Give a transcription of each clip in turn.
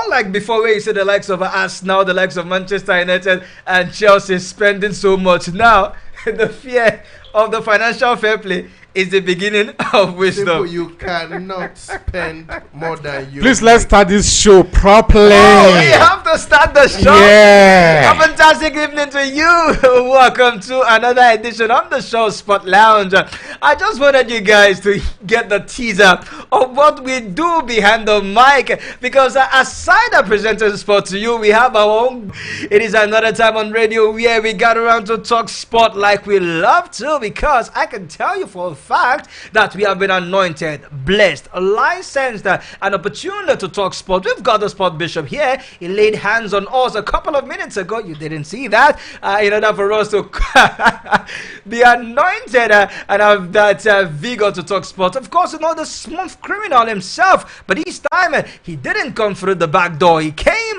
not like before where you see the likes of Arsenal, the likes of Manchester United and Chelsea spending so much. Now, the fear of the financial fair play is the beginning of wisdom. Simple, you cannot spend more than you. Please, let's start this show properly. Oh, we have to start the show. Yeah. A fantastic evening to you. Welcome to another edition of the show Sport Lounge. I just wanted you guys to get the teaser of what we do behind the mic, because aside the presenter sport to you, we have our own. It is another time on radio where we got around to talk sport like we love to, because I can tell you for a fact that we have been anointed, blessed, licensed, and opportune to talk sport. We've got the sport bishop here. He laid hands on us a couple of minutes ago. You didn't see that. In order for us to be anointed and have that vigor to talk sport. Of course, you know, the smooth criminal himself, but this time he didn't come through the back door. He came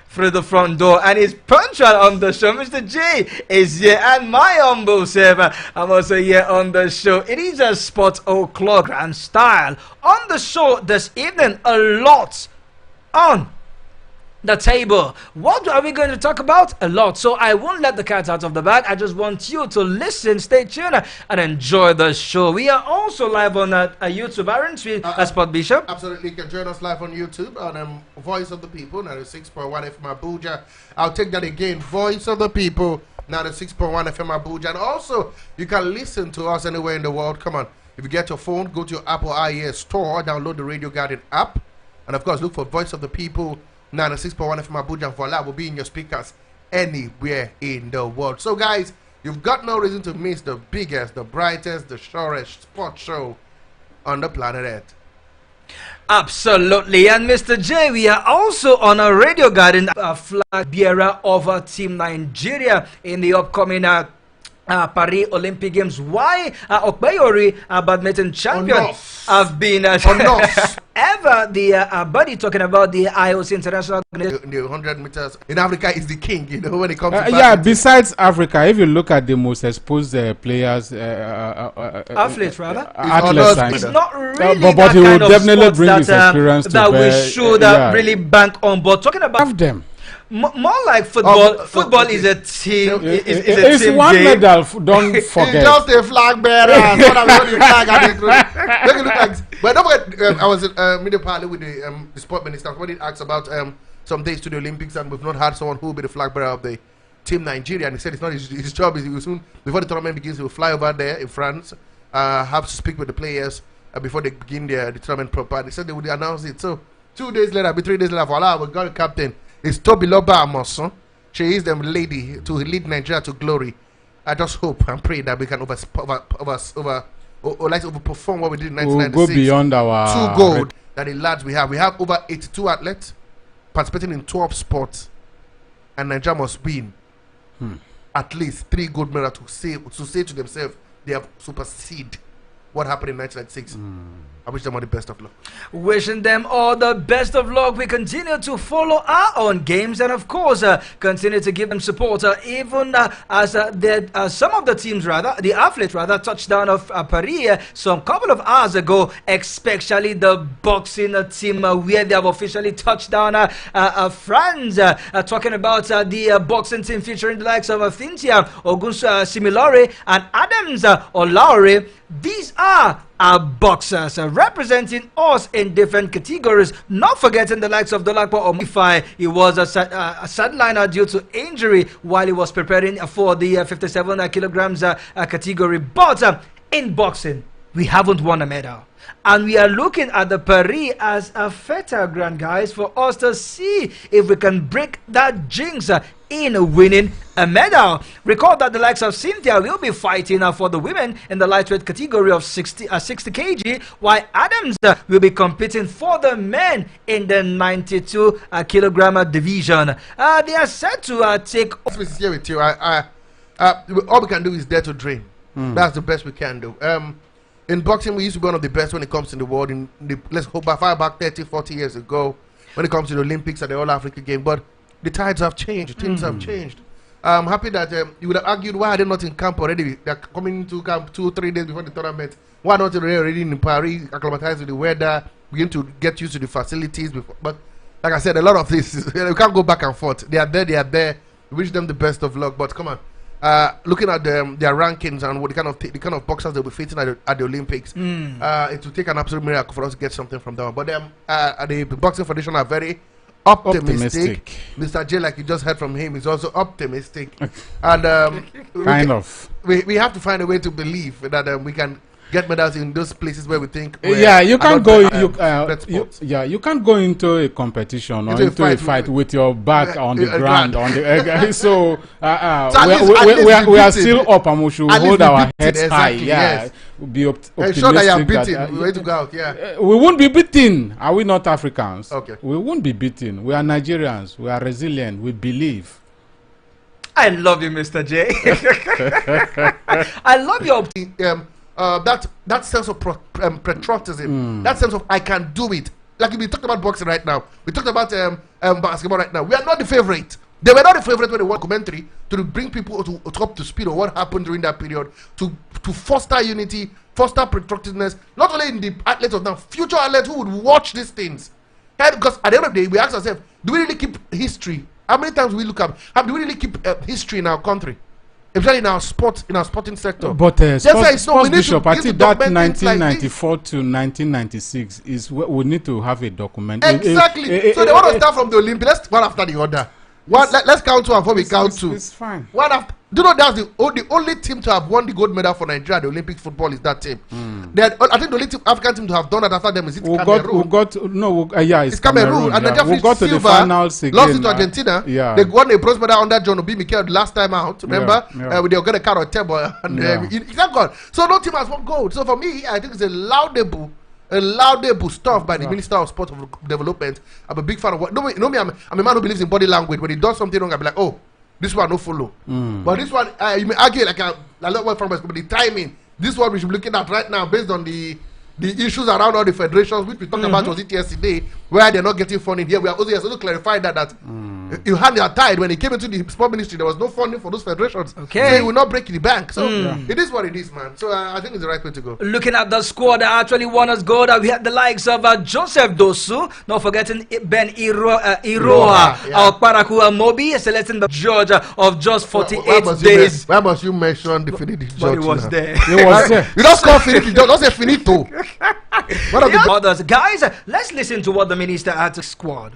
through the front door, and he's punctual on the show. Mr. J is here, and my humble server, I'm also here on the show. It is a Sport O'Clock grand style on the show this evening. A lot on the table. What are we going to talk about? A lot. So I won't let the cat out of the bag. I just want you to listen, stay tuned, and enjoy the show. We are also live on YouTube, aren't we, Sport Bishop? Absolutely. You can join us live on YouTube on Voice of the People, 96.1 FM Abuja. I'll take that again. Voice of the People, 96.1 FM Abuja. And also, you can listen to us anywhere in the world. Come on. If you get your phone, go to your Apple iOS store, download the Radio Garden app, and of course, look for Voice of the People 96.1 FM Abuja, and voila, will be in your speakers anywhere in the world. So guys, you've got no reason to miss the biggest, the brightest, the surest sports show on the planet Earth. Absolutely. And Mr. J, we are also on a Radio Garden, a flag bearer of Team Nigeria in the upcoming Paris Olympic Games. Why Okpeyori, badminton champion, have been ever the buddy talking about the IOC International in the 100 meters in Africa is the king, you know, when it comes to yeah, besides Africa, if you look at the most exposed players, athletes rather, athletes, it's not really but he will definitely bring that, his experience to that bear, we should really bank on. But talking about them. More like football. Football is a team. It's a one game. Medal. Don't forget. It's just a flag bearer. What I'm flag. Make it look like. But don't forget, I was in media parley with the sport minister. When he asked about some days to the Olympics, and we've not had someone who will be the flag bearer of the Team Nigeria, and he said it's not his job. He will soon, before the tournament begins, he will fly over there in France, have to speak with the players before they begin the tournament proper. They said they would announce it. So 2 days later, 3 days later, voila, we got a captain. It's Tobiloba Amoson. She is the lady to lead Nigeria to glory. I just hope and pray that we can overperform what we did in 1996. We'll go beyond our 2 gold that the lads we have. We have over 82 athletes participating in 12 sports, and Nigeria must win at least 3 gold medals to say to themselves they have superseded what happened in 1996. I wish them all the best of luck. Wishing them all the best of luck. We continue to follow our own games, and of course continue to give them support, even as some of the teams, the athletes touched down of Paris some couple of hours ago, especially the boxing team where they have officially touched down France, talking about the boxing team featuring the likes of Cynthia Ogunsu Similore and Adams Olaore. These are our boxers representing us in different categories. Not forgetting the likes of Dolapo Rufai. He was a sideliner due to injury while he was preparing for the 57 kilograms category. But in boxing, we haven't won a medal. And we are looking at the Paris as a fertile ground, guys, for us to see if we can break that jinx in winning a medal. Recall that the likes of Cynthia will be fighting for the women in the lightweight category of 60 kg, while Adams will be competing for the men in the 92 kilogram division. They are set to take. Here with you, all we can do is dare to dream. That's the best we can do. In boxing, we used to be one of the best when it comes to the world. Let's go far back 30, 40 years ago when it comes to the Olympics and the All-Africa game. But the tides have changed. Things have changed. I'm happy that you would have argued, why are they not in camp already? They're coming to camp 2-3 days before the tournament. Why not already in Paris, acclimatized with the weather, begin to get used to the facilities before? But like I said, a lot of this, we can't go back and forth. They are there, they are there. We wish them the best of luck. But come on, looking at their rankings and what the kind of boxers they'll be facing at the Olympics, it will take an absolute miracle for us to get something from them. But the Boxing Federation are very optimistic. Mr. J, like you just heard from him, is also optimistic. And we have to find a way to believe that we can get medals in those places where we think. You can't go. You can't go into a competition or into a fight with your back on the ground. So we are still up, and we should hold our heads high. Yeah, be optimistic. Sure that you are beaten. We're going to go out. Yeah, we won't be beaten. Are we not Africans? Okay, we won't be beaten. We are Nigerians. We are resilient. We believe. I love you, Mr. J. I love your that sense of patriotism, that sense of I can do it. Like we talked about boxing right now, we talked about basketball right now. We are not the favorite. They were not the favorite when they won commentary to bring people up to speed on what happened during that period, to foster unity, foster patriotism, not only in the athletes of now, future athletes who would watch these things. And because at the end of the day, we ask ourselves, do we really keep history? How many times we look up? Do we really keep history in our country? Especially in our sporting sector. But sports Bishop, I think that 1994 to 1996 is what we need to have a document. Exactly. So they want to start from the Olympics. Let's one after the other. Let's count two and before we count two. It's fine. One after. Do you know that's the only team to have won the gold medal for Nigeria at the Olympic football is that team. I think the only African team to have done that after them is Cameroon. It's Cameroon. And Nigeria we got to the finals again. Lost it to Argentina. They won a bronze medal under John Obi Mikel last time out. Remember? With the Ogene Carrot table. And thank God. So no team has won gold. So for me, I think it's a laudable stuff by the Minister of Sport Development. I'm a big fan of what. I'm a man who believes in body language. When he does something wrong, I'll be like, oh, this one no follow. But this one, you may argue like a lot of from us, but the timing, this one we should be looking at right now based on the issues around all the federations, which we talked about was it yesterday, where they're not getting funding. Here we are also clarified that you had your tide when it came into the sport ministry, there was no funding for those federations. Okay. So it will not break the bank. So it is what it is, man. So I think it's the right way to go. Looking at the squad that actually won us gold, we had the likes of Joseph Dosu, not forgetting Ben Iroha, our Parakua Mobi, selecting the judge of just 48 days. Why must you mention the finito judge? But he was there. He was there. You don't call finito judge, don't say finito. Others. Guys, let's listen to what the minister had to squad.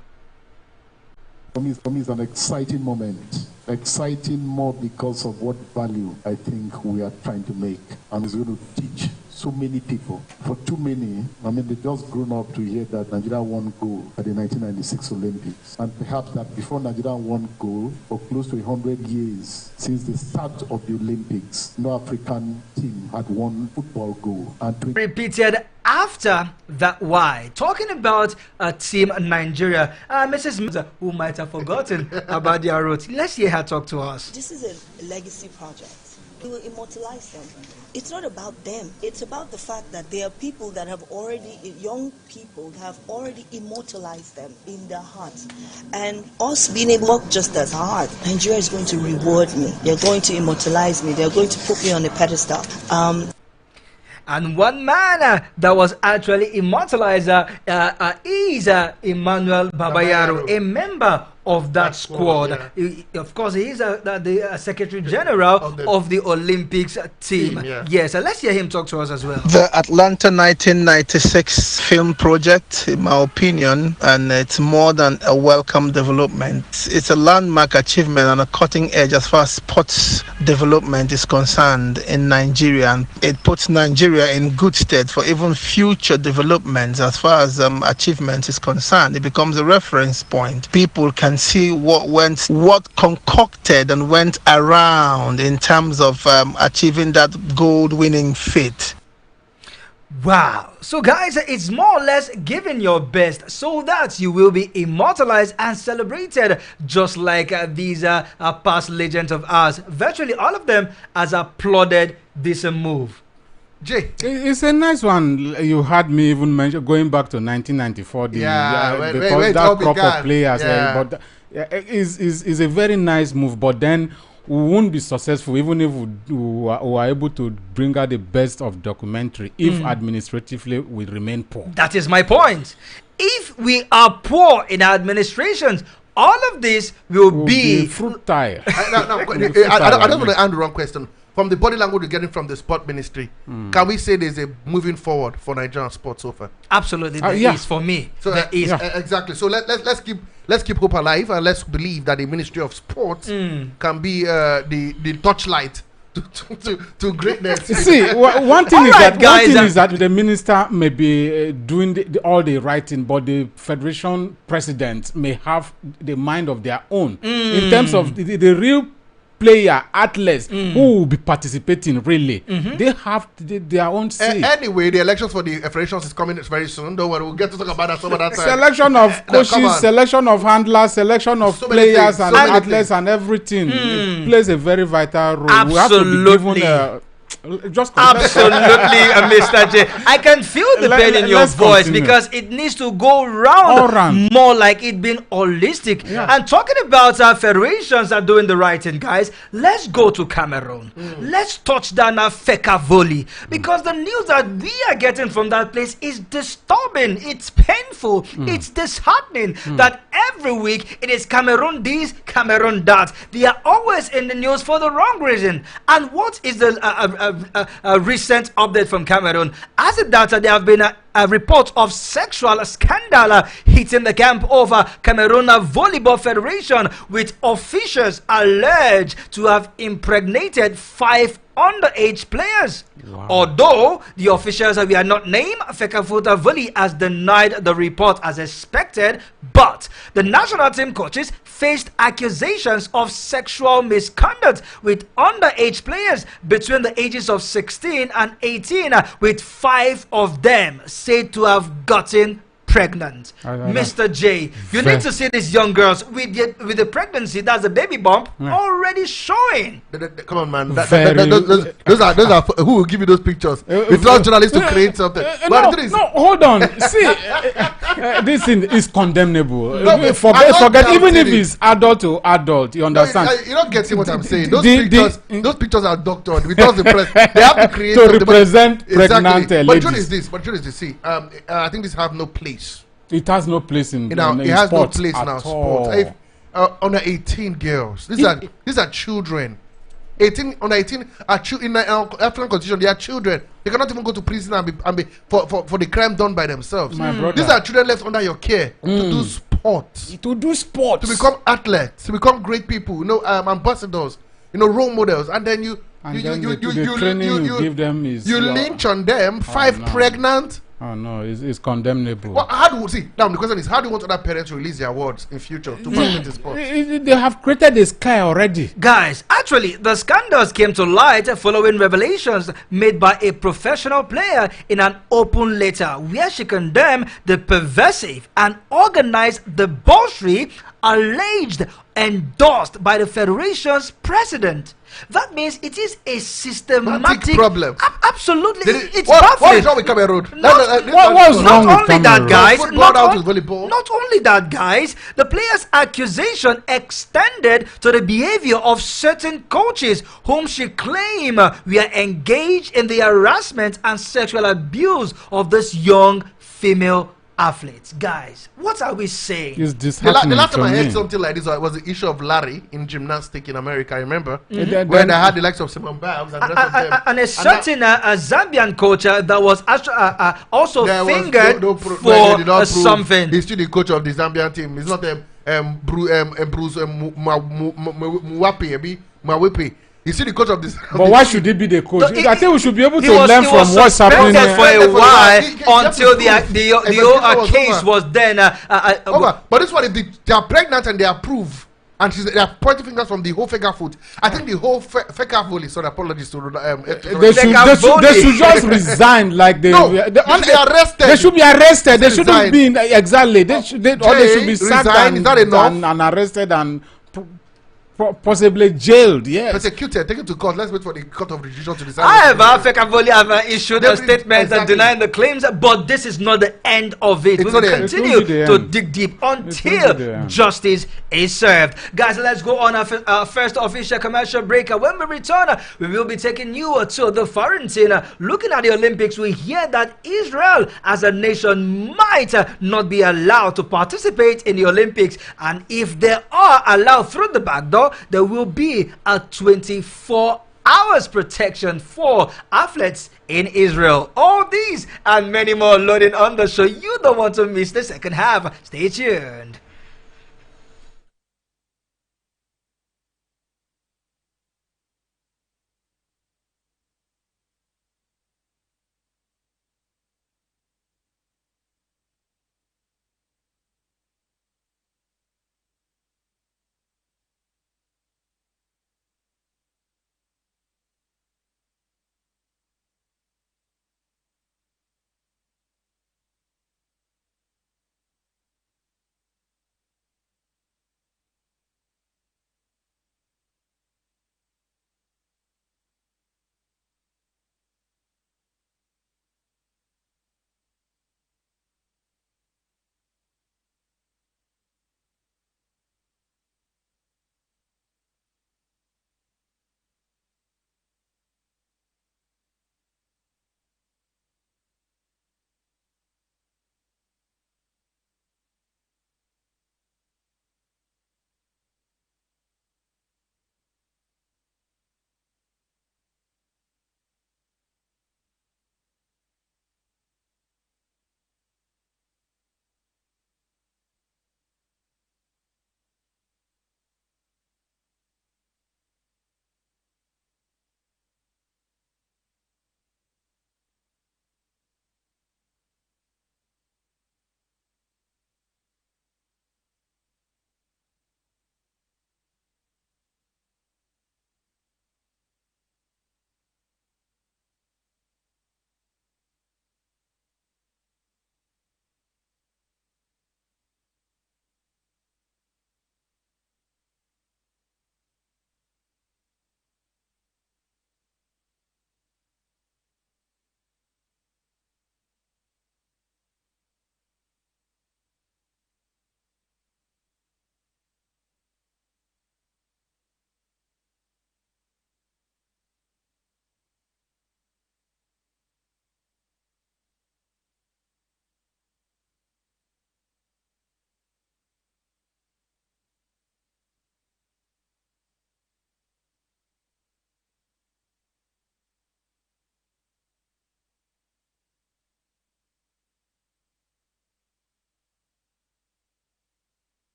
For me, it's an exciting moment. Exciting more because of what value I think we are trying to make. And it's going to teach so many people. For too many, they just grown up to hear that Nigeria won gold at the 1996 Olympics. And perhaps that before Nigeria won gold, for close to 100 years, since the start of the Olympics, no African team had won football gold. And repeated after that why. Talking about Team Nigeria, Mrs. Mza, who might have forgotten about their roots. Let's hear her talk to us. This is a legacy project. We will immortalize them. It's not about them. It's about the fact that there are people that have already, young people have already immortalized them in their hearts. And us being able to work just as hard, Nigeria is going to reward me. They're going to immortalize me. They're going to put me on a pedestal. And one man that was actually immortalized is Emmanuel Babayaro, a member of that squad. Of course, he is the Secretary General of the Olympics team. Yes, let's hear him talk to us as well. The Atlanta 1996 film project, in my opinion, and it's more than a welcome development. It's a landmark achievement and a cutting edge as far as sports development is concerned in Nigeria, and it puts Nigeria in good stead for even future developments as far as achievement is concerned. It becomes a reference point. People can see what concocted and went around in terms of achieving that gold-winning feat. Wow. So guys, it's more or less giving your best so that you will be immortalized and celebrated just like these past legends of ours. Virtually all of them has applauded this move. Jay, it's a nice one. You had me even mention going back to 1994. Because that crop of players. But is a very nice move. But then we won't be successful even if we are able to bring out the best of documentary if administratively we remain poor. That is my point. if we are poor in our administrations, all of this will be fruitile. I don't want to answer the wrong question. From the body language we're getting from the sport ministry, can we say there's a moving forward for Nigerian sports so far? Absolutely, there is for me. So there is. Exactly. So let's keep hope alive, and let's believe that the Ministry of Sports can be the torchlight to greatness. See, one thing is that the minister may be doing all the writing, but the federation president may have the mind of their own in terms of the real player, athletes who will be participating. Really, they have their own say. Anyway, the elections for the federations is coming very soon. Don't worry, we'll get to talk about that some other time. Selection of coaches, selection of handlers, selection of players and athletes and everything plays a very vital role. Absolutely. We have to be given absolutely, Mr. J. I can feel the pain in your voice because it needs to go round more like it being holistic. Yeah. And talking about our federations are doing the right thing, guys. Let's go to Cameroon. Let's touch down our Feka volley because the news that we are getting from that place is disturbing. It's painful. It's disheartening that every week it is Cameroon this, Cameroon that. They are always in the news for the wrong reason. And what is the a recent update from Cameroon? As it that there have been a report of sexual scandal hitting the camp of Cameroon Volleyball Federation, with officials alleged to have impregnated 5 underage players. Wow. Although the officials we are not named, Fekafuta Volley has denied the report as expected, but the national team coaches faced accusations of sexual misconduct with underage players between the ages of 16 and 18, with 5 of them said to have gotten pregnant. Mr. J, you need to see these young girls with the pregnancy, that's the baby bump already showing. Come on, man. Those are who will give you those pictures? We want journalists to create something. No, hold on. See, this thing is condemnable. Forget even if it's adult to adult. You understand? You're not getting what I'm saying. Those pictures are doctored. We don't they have to create to represent pregnant ladies. But the truth is this. See, I think this have no place. It has no place in it has no place in our sport. Under 18 girls, these are children. Under 18 are in our African constitution. They are children. They cannot even go to prison and be for the crime done by themselves. These are children left under your care to do sports. To become athletes, to become great people. Ambassadors. Role models, and then you lynch on them. 5 pregnant. Oh no, it's condemnable. Well, how do you see? Now the question is, how do you want other parents to release their awards in future to parliament sports? They have created a sky already. Guys, actually, the scandals came to light following revelations made by a professional player in an open letter where she condemned the pervasive and organized debauchery alleged endorsed by the federation's president. That means it is a systematic problem. Absolutely, it's baffling. What is wrong with Cameroon? What's wrong with Cameroon? Not only that, guys. The player's accusation extended to the behavior of certain coaches whom she claimed were engaged in the harassment and sexual abuse of this young female athletes. Guys, what are we saying? The last time I heard something like this was the issue of Larry in gymnastics in America. I remember when I had the likes of Simone Biles and the rest of them. And a certain Zambian coach that was also fingered for something. He's still the coach of the Zambian team. He's not Bruce Mwape. You see the coach of this. But why should he be the coach? I think we should be able to learn from what's happening for a while until the case was then over. But this one, if they are pregnant and they approve, and they are pointing fingers from the whole Feka foot. I think the whole Feka volley. Sorry, apologies to they should just resign. Like they should be arrested. They should be arrested. They shouldn't be exactly. They should be sacked and arrested and possibly jailed. Yes, persecuted, taken to court. Let's wait for the court of decision to decide. However, Fekavoli have issued a statement exactly. denying the claims, but this is not the end of it. We will continue to dig deep until justice is served. Guys, let's go on our first official commercial break. When we return, we will be taking you to the foreign scene. Looking at the Olympics, we hear that Israel as a nation might not be allowed to participate in the Olympics, and if they are allowed through the back door, there will be a 24 hours protection for athletes in Israel. All these and many more loading on the show. You don't want to miss the second half. Stay tuned.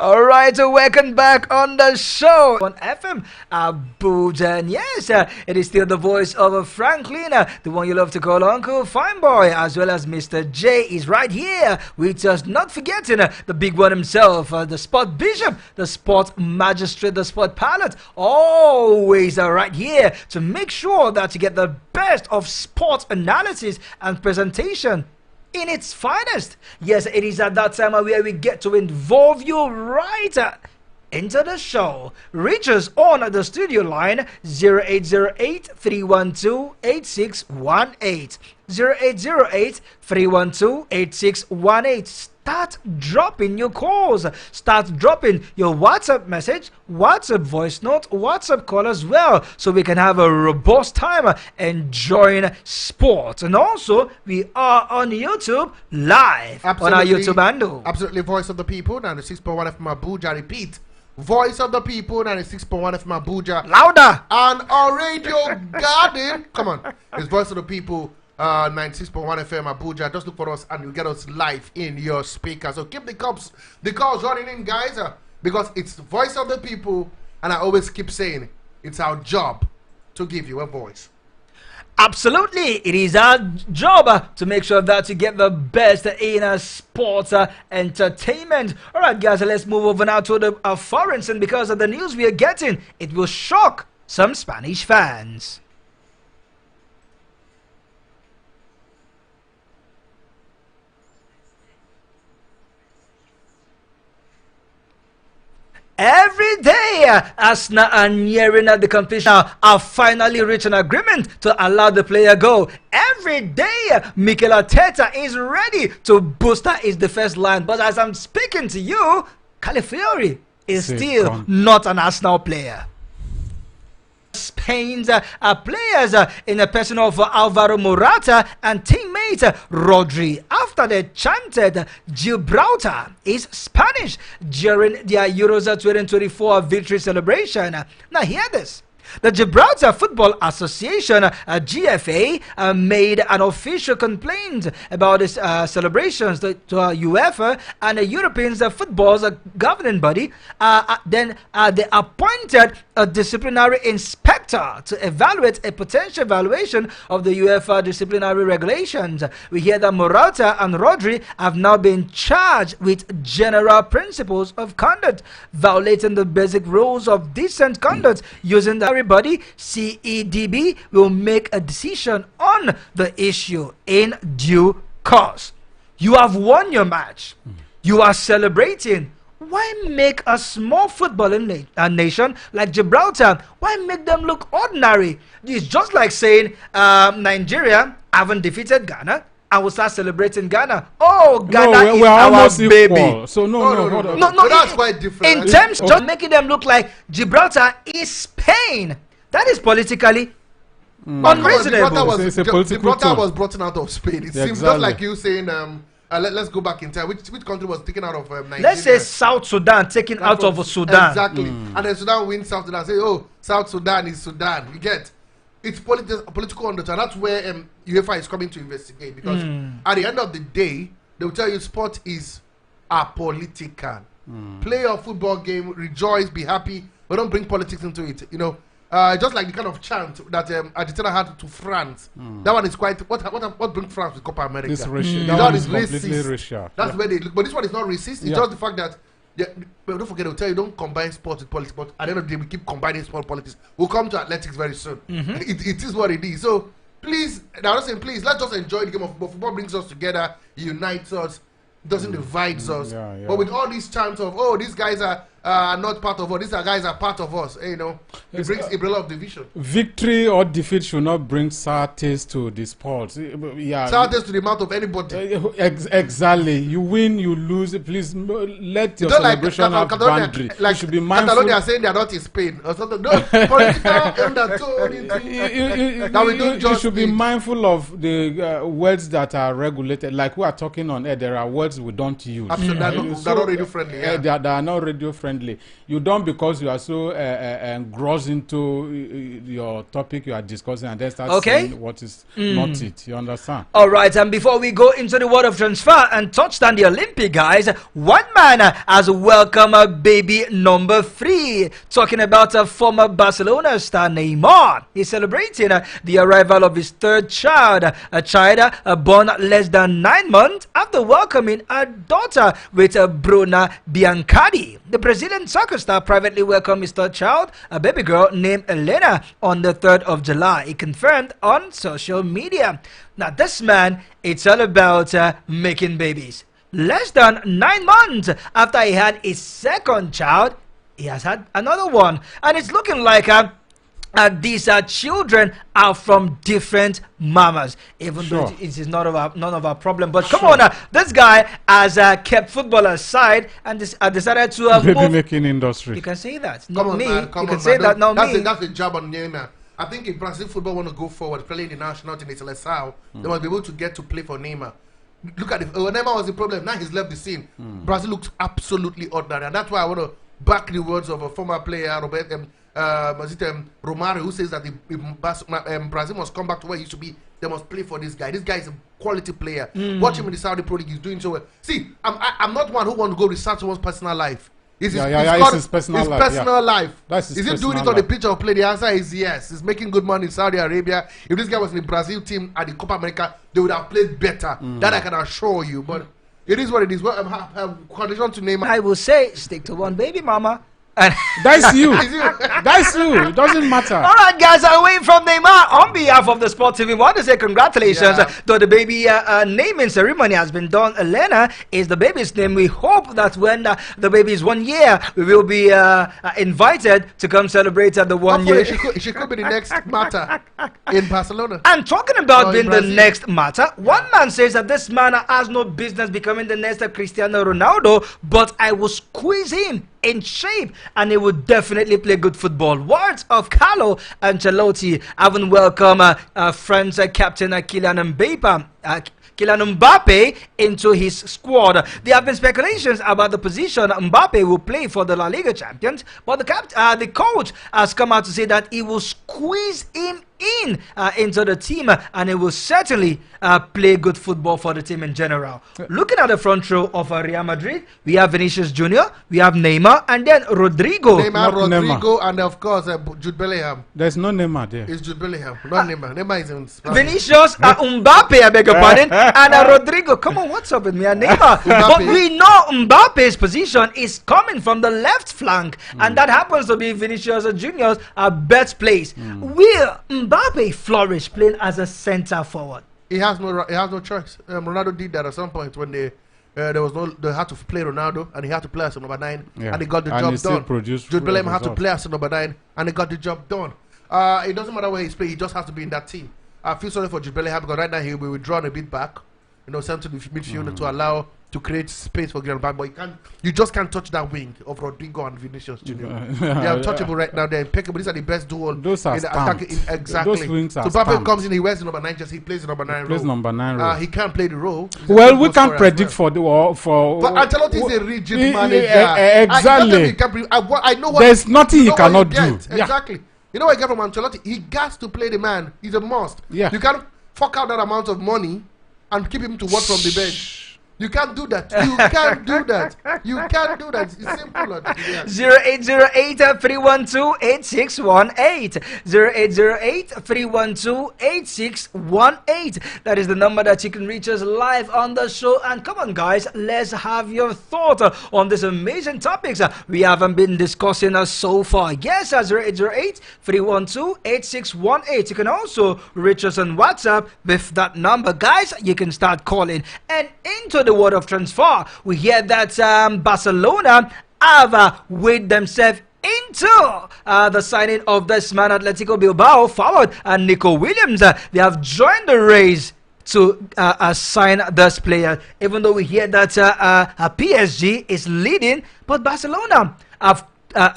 All right, so welcome back on the show on FM Abuja. And yes, it is still the voice of Franklin, the one you love to call Uncle Fine Boy, as well as Mr. J is right here with us, not forgetting the big one himself, the sport bishop, the sport magistrate, the sport pilot, always right here to make sure that you get the best of sport analysis and presentation in its finest. Yes, it is at that time where we get to involve you right into the show. Reach us on the studio line 0808-312-8618. 0808-312-8618. Start dropping your calls. Start dropping your WhatsApp message, WhatsApp voice note, WhatsApp call as well, so we can have a robust time enjoying sports. And also, we are on YouTube live on our YouTube handle. Absolutely, Voice of the People, 96.1 FM Abuja. Repeat, Voice of the People, 96.1 FM Abuja. Louder! And our radio garden, come on, it's Voice of the People. 96.1 FM Abuja. Just look for us and you get us live in your speaker. So keep the calls running in, guys, because it's the voice of the people, and I always keep saying it's our job to give you a voice. Absolutely, it is our job to make sure that you get the best in sports entertainment. All right, guys, let's move over now to the foreign scene, because of the news we are getting, it will shock some Spanish fans. Every day, Arsenal are nearing the competition have finally reached an agreement to allow the player go. Every day, Mikel Arteta is ready to booster his defense line. But as I'm speaking to you, Calafiori is still not an Arsenal player. Spain's players in the person of Alvaro Morata and teammate Rodri, after they chanted Gibraltar is Spanish during their Euros 2024 victory celebration. Now hear this. The Gibraltar Football Association, GFA, made an official complaint about these celebrations to UEFA and the European football's governing body. Then they appointed a disciplinary inspector to evaluate a potential violation of the UEFA disciplinary regulations. We hear that Morata and Rodri have now been charged with general principles of conduct, violating the basic rules of decent conduct using the body. CEDB will make a decision on the issue in due course. You have won your match. You are celebrating. Why make a small footballing nation like Gibraltar, why make them look ordinary? It's just like saying Nigeria haven't defeated Ghana. I will start celebrating Ghana. Oh, Ghana is our baby. So no, that's quite different. In terms of just making them look like Gibraltar is Spain. That is politically unreasonable. Gibraltar was brought out of Spain. It seems just like you saying, let's go back in time. Which country was taken out of Nigeria? Let's say South Sudan, taken out of Sudan. Exactly. And then Sudan wins South Sudan. Say, oh, South Sudan is Sudan. You get? It's political undertone. That's where UEFA is coming to investigate. Because at the end of the day, they will tell you sport is apolitical. Play your football game, rejoice, be happy, but don't bring politics into it. You know, just like the kind of chant that Argentina had to France. That one is quite. What brings France with Copa America? This racial. That is completely racist. That's where they look. But this one is not racist. It's just the fact that. Yeah, but don't forget, they'll tell you don't combine sports with politics. But at the end of the day, we keep combining sport and politics. We'll come to athletics very soon. It is what it is. So please, now I'm not saying please. Let's just enjoy the game of football. Football brings us together, unites us, doesn't divide us. But with all these chants of these guys are not part of us, these guys are part of us. You know, it brings a lot of division. Victory or defeat should not bring sour taste to the sports. Sour taste to the mouth of anybody. Exactly. You win, you lose. Please let your celebration have boundary. Like, you should be mindful. They are saying they are not in Spain or something. No, political undertone. You should be mindful of the words that are regulated. Like we are talking on air, there are words we don't use. Absolutely, they're not radio friendly. They are not radio friendly. differently. You don't because you are so engrossed into your topic you are discussing and then start saying what is not it. You understand? All right, and before we go into the world of transfer and touchdown the Olympic, guys, one man has welcomed baby number 3. Talking about a former Barcelona star, Neymar. He's celebrating the arrival of his 3rd child, a child born less than 9 months after welcoming a daughter with Bruna Biancardi. The Brazilian soccer star privately welcomed his 3rd child, a baby girl named Elena, on the 3rd of July. He confirmed on social media. Now, this man, it's all about making babies. Less than 9 months after he had his 2nd child, he has had another one. And it's looking like these children are from different mamas, even though it is none of our problem. But come on, this guy has kept football aside and decided to baby making industry. You can say that, not me. You can say that, not me. That's the job on Neymar. I think if Brazil football want to go forward, playing the national team, it's Seleção, they must be able to get to play for Neymar. Look at it. Neymar was the problem. Now he's left the scene. Brazil looks absolutely ordinary, and that's why I want to back the words of a former player, Romario, who says that if Brazil must come back to where it used to be. They must play for this guy. This guy is a quality player. Watch him in the Saudi Pro League. He's doing so well. See, I'm not one who want to go research someone's personal life. It's his personal life. Is he doing it on the pitch or play? The answer is yes. He's making good money in Saudi Arabia. If this guy was in the Brazil team at the Copa America, they would have played better. That I can assure you. But it is what it is. Well, I'm conditioned to name. I will say, stick to one baby mama. That's you. That's you. It doesn't matter. All right, guys, away from Neymar, on behalf of the Sport TV, we want to say congratulations to the baby naming ceremony has been done. Elena is the baby's name. We hope that when the baby is 1 year, we will be invited to come celebrate at the 1 year. She could be the next Mata in Barcelona. And talking about being the next Mata, one man says that this man has no business becoming the next Cristiano Ronaldo, but I will squeeze him in shape and he would definitely play good football. Words of Carlo Ancelotti having welcomed French captain Kylian Mbappe into his squad. There have been speculations about the position Mbappe will play for the La Liga champions, but the coach has come out to say that he will squeeze him into the team and he will certainly play good football for the team in general. Looking at the front row of Real Madrid, we have Vinicius Jr., we have Neymar, and then Rodrigo. Rodrigo, and of course Jude Bellingham. There's no Neymar there. It's Jude Bellingham, not Neymar. Neymar is in Spain. Vinicius, Mbappe, I beg your pardon, and Rodrigo. Come on, what's up with me and Neymar? But we know Mbappe's position is coming from the left flank, and that happens to be Vinicius Jr.'s best place. Will Mbappe flourish playing as a centre forward? He has no choice. Ronaldo did that at some point when they had to play Ronaldo and he had to play as a number 9 and he got the job done. Jude Bellingham had to play as a number 9 and he got the job done. It doesn't matter where he's playing, he just has to be in that team. I feel sorry for Jude Bellingham because right now he will be withdrawn a bit back, sent to the midfield to allow to create space for Grand Back, but you just can't touch that wing of Rodrigo and Vinicius Jr. They are untouchable right now. They're impeccable. These are the best duo. Those are attacking. Exactly. Those wings are so Mbappe comes in, he wears the number 9 just he plays the number 9 role. Number 9 role. He can't play the role. Well, we can't predict for the But Ancelotti is a rigid manager. Exactly. I know what there's nothing he cannot do. Exactly. You know what I get from Ancelotti? He has to play the man. He's a must. Yeah. You can't fork out that amount of money and keep him to work from the bench. You can't do that. You can't do that. You can't do that. It's simple. 0808-312-8618. 0808-312-8618. That is the number that you can reach us live on the show. And come on, guys, let's have your thought on these amazing topics we haven't been discussing so far. Yes, 0808-312-8618. You can also reach us on WhatsApp with that number. Guys, you can start calling. And into the world of transfer, we hear that Barcelona have weighed themselves into the signing of this man, Atletico Bilbao forward and Nico Williams. They have joined the race to sign this player, even though we hear that PSG is leading, but Barcelona have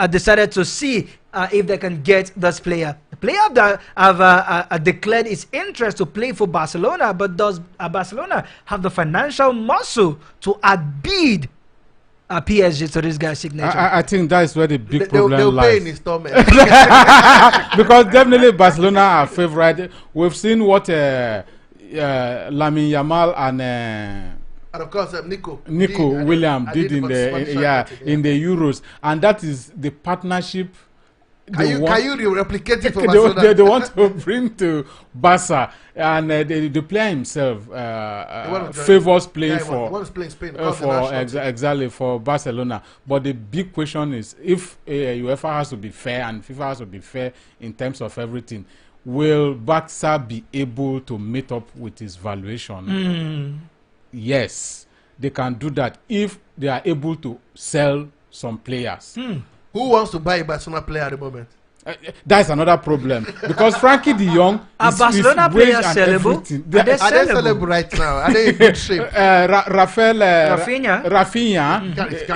decided to see if they can get this player. The player that have declared its interest to play for Barcelona, but does Barcelona have the financial muscle to outbid PSG to this guy's signature? I think that is where the big problem they'll lies. pay in installment. Because definitely Barcelona are favorite. We've seen what Lamine Yamal and of course, Nico Williams did in the Euros, and that is the partnership. Can you replicate it for Barcelona? They want to bring to Barca, and the player himself favors playing exactly for Barcelona. But the big question is, if UEFA has to be fair and FIFA has to be fair in terms of everything, will Barca be able to meet up with his valuation? Yes, they can do that if they are able to sell some players. Who wants to buy a Barcelona player at the moment? That's another problem, because Frankie de Jong is Barcelona players sellable? Are they sellable right now? Are they in good shape? Rafinha,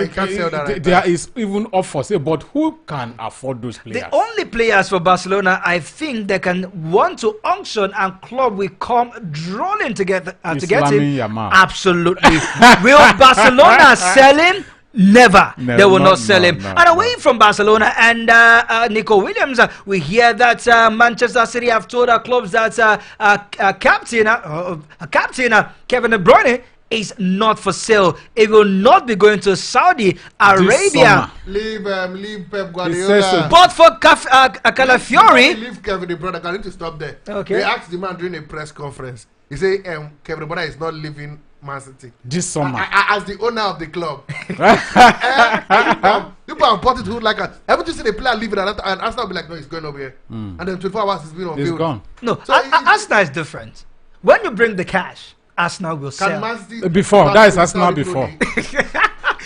you can't sell that right there is even off for sale, but who can afford those players? The only players for Barcelona, I think, they can want to auction and club will come drawing together to get him. Absolutely. Will Barcelona sell him? Never. They will not sell him. And away from Barcelona and Nico Williams, we hear that Manchester City have told our clubs that captain Kevin De Bruyne is not for sale. It will not be going to Saudi Arabia. Leave Pep Guardiola. But for Calafiori, leave Kevin De Bruyne. I need to stop there. Okay. They asked the man during a press conference. He said Kevin De Bruyne is not leaving Man City this summer. As the owner of the club. People are important who like us. Haven't you seen a player leaving and Arsenal will be like, no, he's going over here. And then 24 hours he's been on field. Gone. No, so Arsenal is different. When you bring the cash, Arsenal will sell. Before, that is Arsenal before.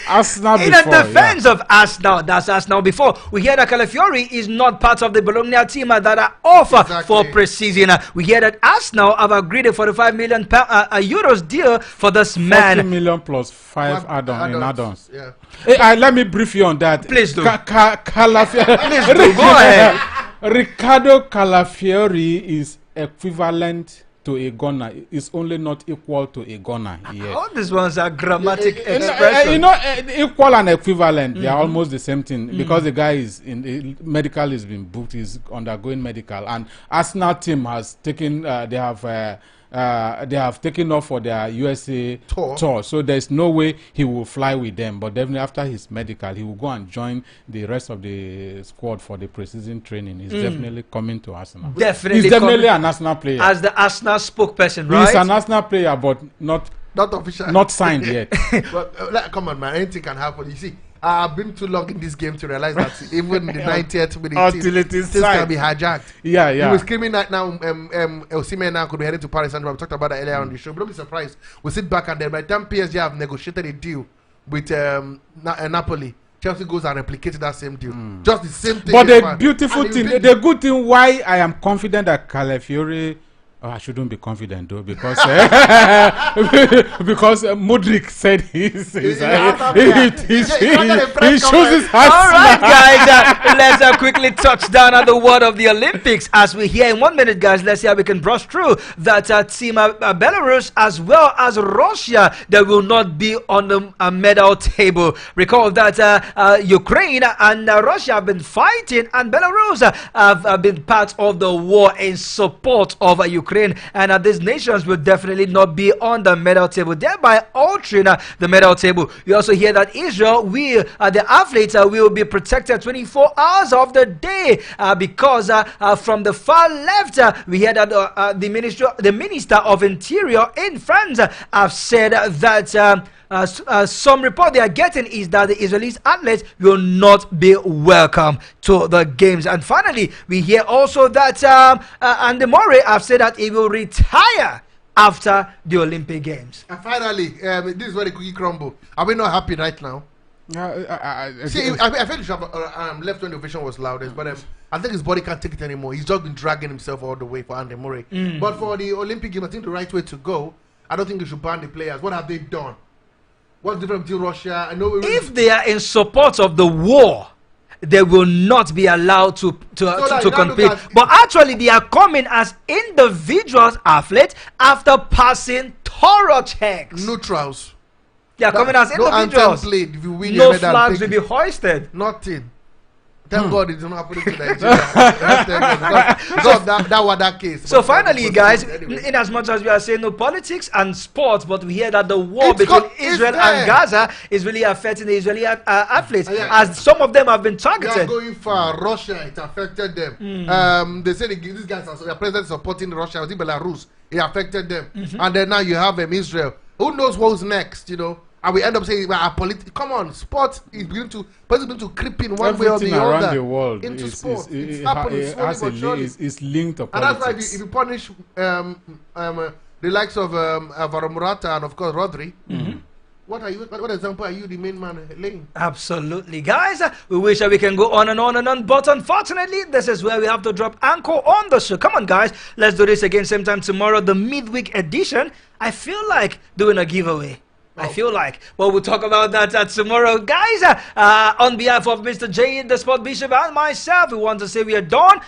Arsenal in the defense of Arsenal, that's Arsenal before. We hear that Calafiori is not part of the Bologna team that are offer for pre-season. We hear that Arsenal have agreed a 45 million euros deal for this man. 40 million plus 5 add-ons. Yeah. Hey, let me brief you on that. Please do. Calafiori. Please do. Go ahead. Ricardo Calafiori is equivalent to a gunner. Is only not equal to a gunner. Yeah. All these ones are grammatic expressions. Equal and equivalent, they are almost the same thing, because the guy is in medical, is being booked, is undergoing medical, and Arsenal team has taken they have taken off for their USA tour, so there's no way he will fly with them, but definitely after his medical he will go and join the rest of the squad for the pre-season training. He's definitely coming to Arsenal. He's definitely an Arsenal player, as the Arsenal spokesperson, right? He's an Arsenal player, but not official, not signed yet. But come on, man, anything can happen. You see, I've been too long in this game to realize that even in the 90th minute, things can be hijacked. Yeah. He was screaming that now Osimhen now could be heading to Paris Saint-Germain. We talked about that earlier on the show. But don't be surprised. We'll sit back and then by the time PSG have negotiated a deal with Napoli, Chelsea goes and replicates that same deal. Just the same thing. But the beautiful thing, the good thing why I am confident that Calafiori... I shouldn't be confident though, because because Modric said he chooses Arsenal. All right, guys, let's quickly touch down on the world of the Olympics as we hear in 1 minute, guys. Let's see how we can brush through that team Belarus as well as Russia that will not be on the medal table. Recall that Ukraine and Russia have been fighting, and Belarus have been part of the war in support of Ukraine. And these nations will definitely not be on the medal table, thereby altering the medal table. We also hear that Israel the athletes will be protected 24 hours of the day because from the far left, we hear that the Minister of Interior in France have said that some report they are getting is that the Israeli athletes will not be welcome to the games. And finally, we hear also that Andy Murray have said that he will retire after the Olympic Games. And finally, this is where the cookie crumble. Are we not happy right now? See, I felt he should have left when the ovation was loudest, but I think his body can't take it anymore. He's just been dragging himself all the way for Andy Murray. But for the Olympic Games, I think the right way to go, I don't think they should ban the players. What have they done? What's different between Russia? I know if they are in support of the war, they will not be allowed to compete. But actually, they are coming as individual athletes after passing thorough checks. Neutrals. They are coming as no individuals. anthem played if you win No your medal, flags will be hoisted. nothing. Thank God it didn't happen to Nigeria. because that was that case. So finally, guys, anyway. in as much as we are saying no politics and sports, but we hear that the war It's between got- it's Israel there. and Gaza is really affecting the Israeli athletes, Yeah. as some of them have been They are targeted. going far. Russia, it affected them. They say these guys are president supporting Russia. Was in Belarus, it affected them. And then now you have Israel. Who knows what's next? You know, and we end up saying, "Well, come on, sport is going to creep in one way or Everything the around other the world into is, sport. It's it happening has slowly a but surely. is linked to And that's why politics. if you punish the likes of Alvaro Morata and of course Rodri, what example are you the main man laying? Absolutely, guys. We wish that we can go on and on and on, but unfortunately, this is where we have to drop anchor on the show. Come on, guys. Let's do this again same time tomorrow, the midweek edition. I feel like doing a giveaway. I feel like. Well, we'll talk about that tomorrow. Guys, on behalf of Mr. J, the Sport Bishop, and myself, we want to say we are done.